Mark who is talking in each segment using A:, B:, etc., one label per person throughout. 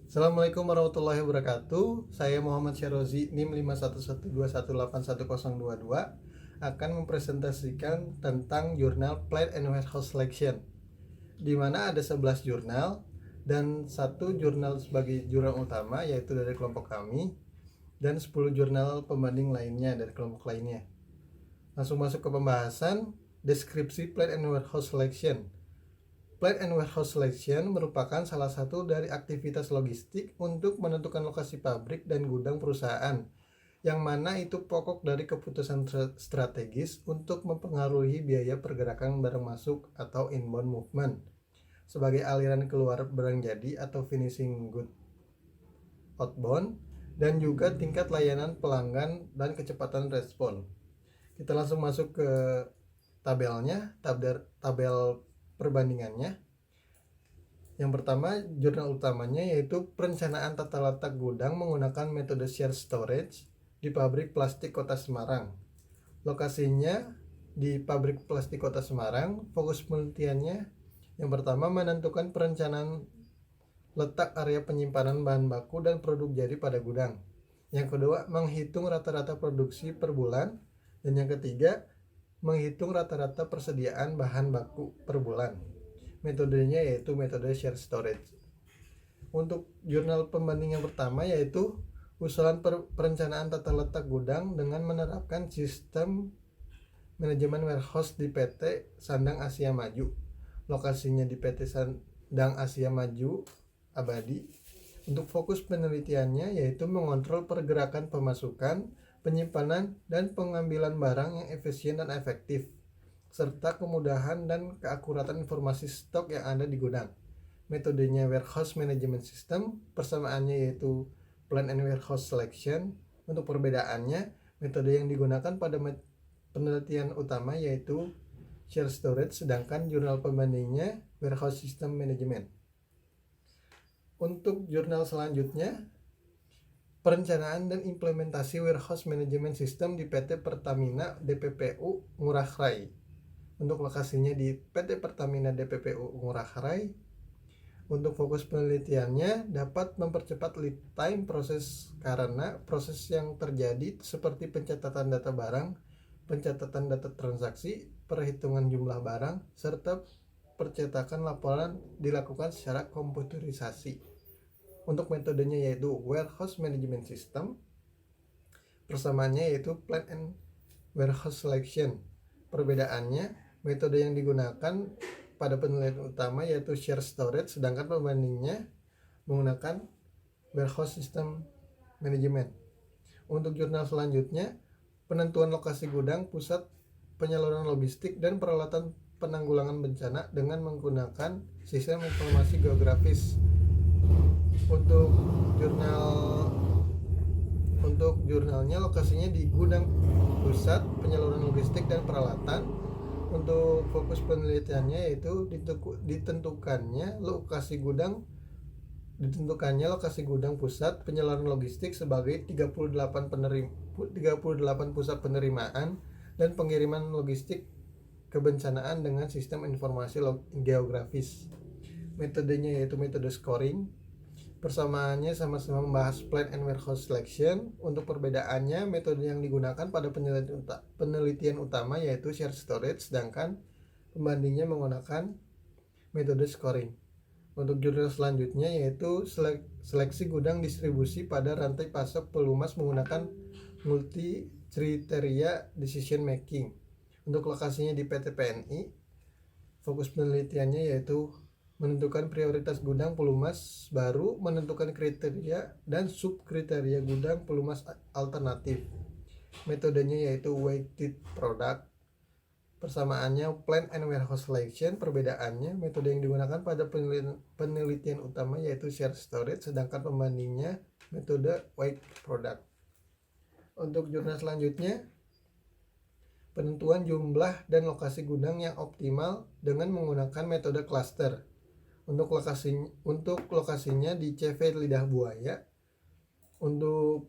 A: Assalamualaikum warahmatullahi wabarakatuh. Saya Muhammad Syahrozi, NIM 51121818022 akan mempresentasikan tentang jurnal Plant and Warehouse Selection, di mana ada 11 jurnal dan satu jurnal sebagai jurnal utama yaitu dari kelompok kami dan 10 jurnal pembanding lainnya dari kelompok lainnya. Langsung masuk ke pembahasan. Deskripsi Plant and Warehouse Selection. Plant and Warehouse Selection merupakan salah satu dari aktivitas logistik untuk menentukan lokasi pabrik dan gudang perusahaan, yang mana itu pokok dari keputusan strategis untuk mempengaruhi biaya pergerakan barang masuk atau inbound movement, sebagai aliran keluar barang jadi atau finishing good outbound, dan juga tingkat layanan pelanggan dan kecepatan respon. Kita langsung masuk ke tabelnya, tabel perbandingannya. Yang pertama, jurnal utamanya yaitu perencanaan tata letak gudang menggunakan metode shared storage di pabrik plastik Kota Semarang. Lokasinya di pabrik plastik Kota Semarang. Fokus penelitiannya yang pertama, menentukan perencanaan letak area penyimpanan bahan baku dan produk jadi pada gudang. Yang kedua, menghitung rata-rata produksi per bulan. Dan yang ketiga, menghitung rata-rata persediaan bahan baku per bulan. Metodenya yaitu metode shared storage. Untuk jurnal pembanding yang pertama yaitu usulan perencanaan tata letak gudang dengan menerapkan sistem manajemen warehouse di PT Sandang Asia Maju. Lokasinya di PT Sandang Asia Maju Abadi. Untuk fokus penelitiannya yaitu mengontrol pergerakan pemasukan, penyimpanan, dan pengambilan barang yang efisien dan efektif, serta kemudahan dan keakuratan informasi stok yang ada di gudang. Metodenya Warehouse Management System, persamaannya yaitu Plant and Warehouse Selection. Untuk perbedaannya, metode yang digunakan pada penelitian utama yaitu Shared Storage, sedangkan jurnal pembandingnya Warehouse System Management. Untuk jurnal selanjutnya, perencanaan dan implementasi Warehouse Management System di PT Pertamina DPPU Ngurah Rai. Untuk lokasinya di PT Pertamina DPPU Ngurah Rai. Untuk fokus penelitiannya dapat mempercepat lead time proses karena proses yang terjadi seperti pencatatan data barang, pencatatan data transaksi, perhitungan jumlah barang, serta percetakan laporan dilakukan secara komputerisasi. Untuk metodenya yaitu Warehouse Management System, persamaannya yaitu Plant and Warehouse Selection. Perbedaannya, metode yang digunakan pada penelitian utama yaitu Shared Storage, sedangkan pembandingnya menggunakan Warehouse System Management. Untuk jurnal selanjutnya, penentuan lokasi gudang, pusat penyaluran logistik, dan peralatan penanggulangan bencana dengan menggunakan sistem informasi geografis. Untuk jurnalnya lokasinya di gudang pusat penyaluran logistik dan peralatan. Untuk fokus penelitiannya yaitu ditentukannya lokasi gudang pusat penyaluran logistik sebagai 38 pusat penerimaan dan pengiriman logistik kebencanaan dengan sistem informasi geografis. Metodenya yaitu metode scoring. Persamaannya sama-sama membahas Plant and Warehouse Selection. Untuk perbedaannya, metode yang digunakan pada penelitian utama yaitu Shared Storage, sedangkan pembandingnya menggunakan metode scoring. Untuk jurnal selanjutnya yaitu seleksi gudang distribusi pada rantai pasok pelumas menggunakan multi kriteria decision making. Untuk lokasinya di PT PNI. Fokus penelitiannya yaitu menentukan prioritas gudang pelumas baru, menentukan kriteria dan subkriteria gudang pelumas alternatif. Metodenya yaitu weighted product. Persamaannya Plant and Warehouse Selection. Perbedaannya, metode yang digunakan pada penelitian utama yaitu Shared Storage, sedangkan pembandingnya metode weighted product. Untuk jurnal selanjutnya, penentuan jumlah dan lokasi gudang yang optimal dengan menggunakan metode cluster. Untuk lokasinya di CV Lidah Buaya. Untuk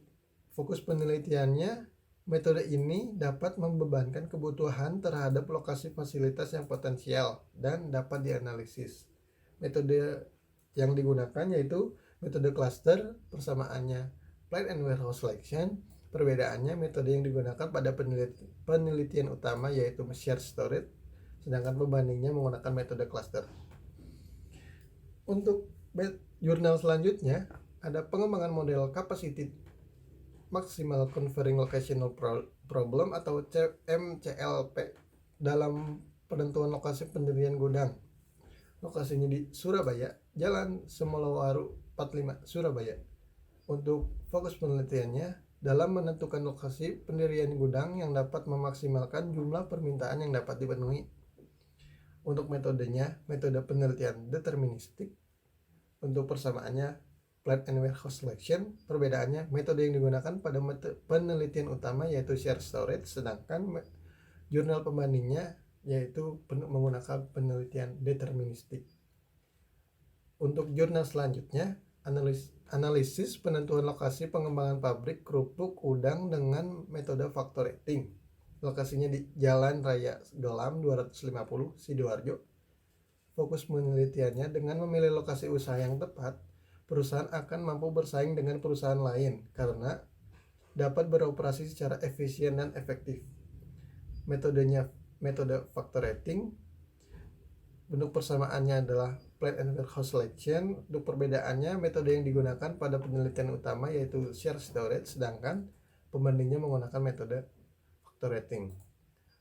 A: fokus penelitiannya, metode ini dapat membebankan kebutuhan terhadap lokasi fasilitas yang potensial dan dapat dianalisis. Metode yang digunakan yaitu Metode cluster persamaannya plant and warehouse selection, perbedaannya metode yang digunakan pada penelitian utama yaitu shared storage, sedangkan pembandingnya menggunakan metode cluster. Untuk jurnal selanjutnya ada pengembangan model capacity maximal conferring locational problem atau MCLP dalam penentuan lokasi pendirian gudang. Lokasinya di Surabaya, Jalan Semolowaru 45, Surabaya. Untuk fokus penelitiannya dalam menentukan lokasi pendirian gudang yang dapat memaksimalkan jumlah permintaan yang dapat dipenuhi. Untuk metodenya, metode penelitian deterministik. Untuk persamaannya plant and warehouse selection, perbedaannya metode yang digunakan pada penelitian utama yaitu shared storage, sedangkan jurnal pembandingnya yaitu menggunakan penelitian deterministik. Untuk jurnal selanjutnya, analisis penentuan lokasi pengembangan pabrik kerupuk udang dengan metode factor rating. Lokasinya di Jalan Raya Gelam 250, Sidoarjo. Fokus penelitiannya dengan memilih lokasi usaha yang tepat, perusahaan akan mampu bersaing dengan perusahaan lain karena dapat beroperasi secara efisien dan efektif. Metodenya metode factor rating. Bentuk persamaannya adalah plant and warehouse selection. Untuk perbedaannya, metode yang digunakan pada penelitian utama yaitu shared storage, sedangkan pembandingnya menggunakan metode factor rating.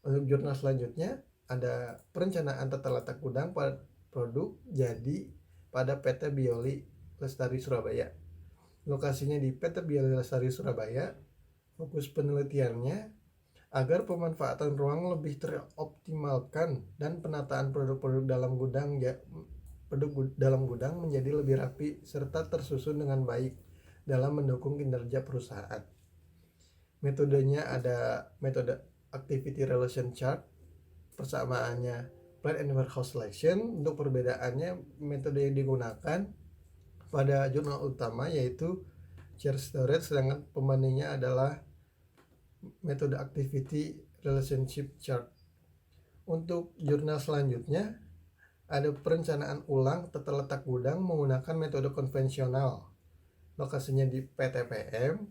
A: Untuk jurnal selanjutnya ada perencanaan tata letak gudang produk jadi pada PT Bioli Lestari Surabaya. Lokasinya di PT Bioli Lestari Surabaya. Fokus penelitiannya agar pemanfaatan ruang lebih teroptimalkan dan penataan produk-produk dalam gudang menjadi lebih rapi serta tersusun dengan baik dalam mendukung kinerja perusahaan. Metodenya ada metode activity relation chart, persamaannya plant and warehouse selection. Untuk perbedaannya, metode yang digunakan pada jurnal utama yaitu shared storage, sedangkan pembandingnya adalah metode activity relationship chart. Untuk jurnal selanjutnya ada perencanaan ulang tata letak gudang menggunakan metode konvensional. Lokasinya di PTPM.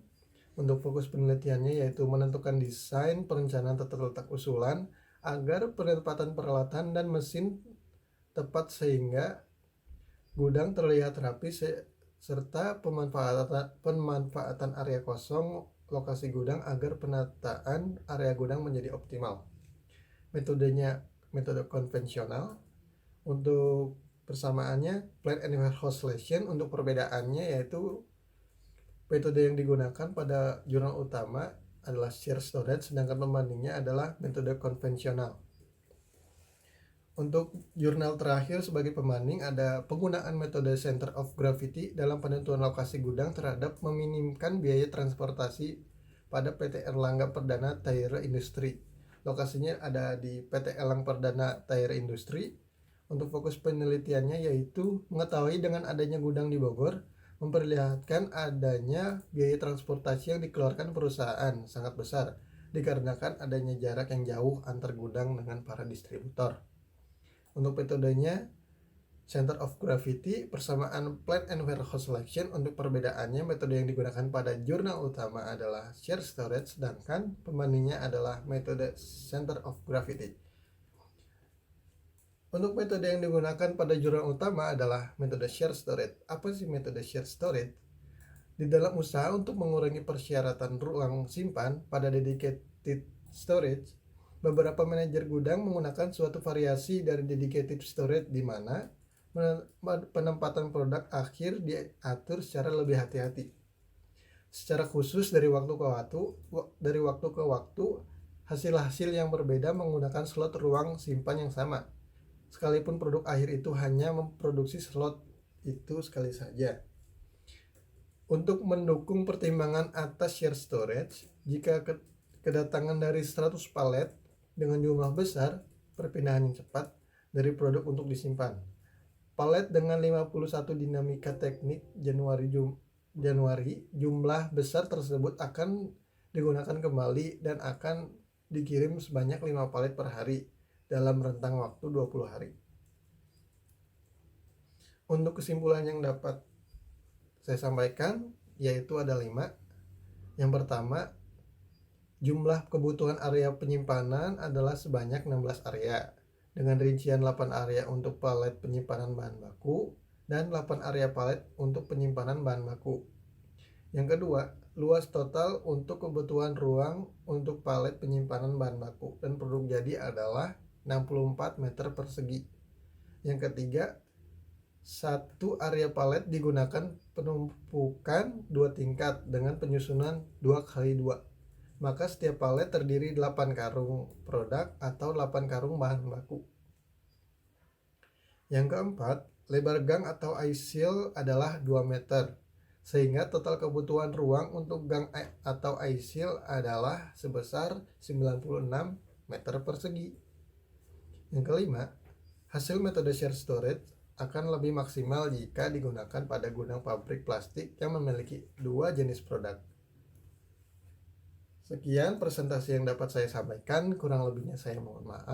A: Untuk fokus penelitiannya yaitu menentukan desain perencanaan tata letak usulan agar penempatan peralatan dan mesin tepat sehingga gudang terlihat rapi serta pemanfaatan area kosong lokasi gudang agar penataan area gudang menjadi optimal. Metodenya metode konvensional. Untuk persamaannya plant and warehouse selection. Untuk perbedaannya yaitu metode yang digunakan pada jurnal utama adalah shared storage, sedangkan pembandingnya adalah metode konvensional. Untuk jurnal terakhir sebagai pembanding ada penggunaan metode center of gravity dalam penentuan lokasi gudang terhadap meminimkan biaya transportasi pada PT Erlangga Perdana Tire Industri. Lokasinya ada di PT Erlangga Perdana Tire Industri. Untuk fokus penelitiannya yaitu mengetahui dengan adanya gudang di Bogor memperlihatkan adanya biaya transportasi yang dikeluarkan perusahaan sangat besar dikarenakan adanya jarak yang jauh antar gudang dengan para distributor. Untuk metodenya center of gravity, persamaan plant and warehouse selection. Untuk perbedaannya metode yang digunakan pada jurnal utama adalah shared storage, sedangkan pembandingnya adalah metode center of gravity. Untuk metode yang digunakan pada jurnal utama adalah metode shared storage. Apa sih metode shared storage? Di dalam usaha untuk mengurangi persyaratan ruang simpan pada dedicated storage, beberapa manajer gudang menggunakan suatu variasi dari dedicated storage di mana penempatan produk akhir diatur secara lebih hati-hati. Secara khusus dari waktu ke waktu, hasil-hasil yang berbeda menggunakan slot ruang simpan yang sama. Sekalipun produk akhir itu hanya memproduksi slot itu sekali saja. Untuk mendukung pertimbangan atas shared storage, jika kedatangan dari 100 palet dengan jumlah besar, perpindahan yang cepat dari produk untuk disimpan. Palet dengan 51 dinamika teknik Januari, jumlah besar tersebut akan digunakan kembali dan akan dikirim sebanyak 5 palet per hari dalam rentang waktu 20 hari. Untuk kesimpulan yang dapat saya sampaikan yaitu ada 5. Yang pertama, jumlah kebutuhan area penyimpanan adalah sebanyak 16 area dengan rincian 8 area untuk palet penyimpanan bahan baku dan 8 area palet untuk penyimpanan bahan baku. Yang kedua, luas total untuk kebutuhan ruang untuk palet penyimpanan bahan baku dan produk jadi adalah 64 meter persegi. Yang ketiga, satu area palet digunakan penumpukan 2 tingkat dengan penyusunan 2x2. Maka setiap palet terdiri 8 karung produk atau 8 karung bahan baku. Yang keempat, lebar gang atau ISIL adalah 2 meter, sehingga total kebutuhan ruang untuk gang atau ISIL adalah sebesar 96 meter persegi. Yang kelima, hasil metode shared storage akan lebih maksimal jika digunakan pada gudang pabrik plastik yang memiliki 2 jenis produk. Sekian presentasi yang dapat saya sampaikan, kurang lebihnya saya mohon maaf.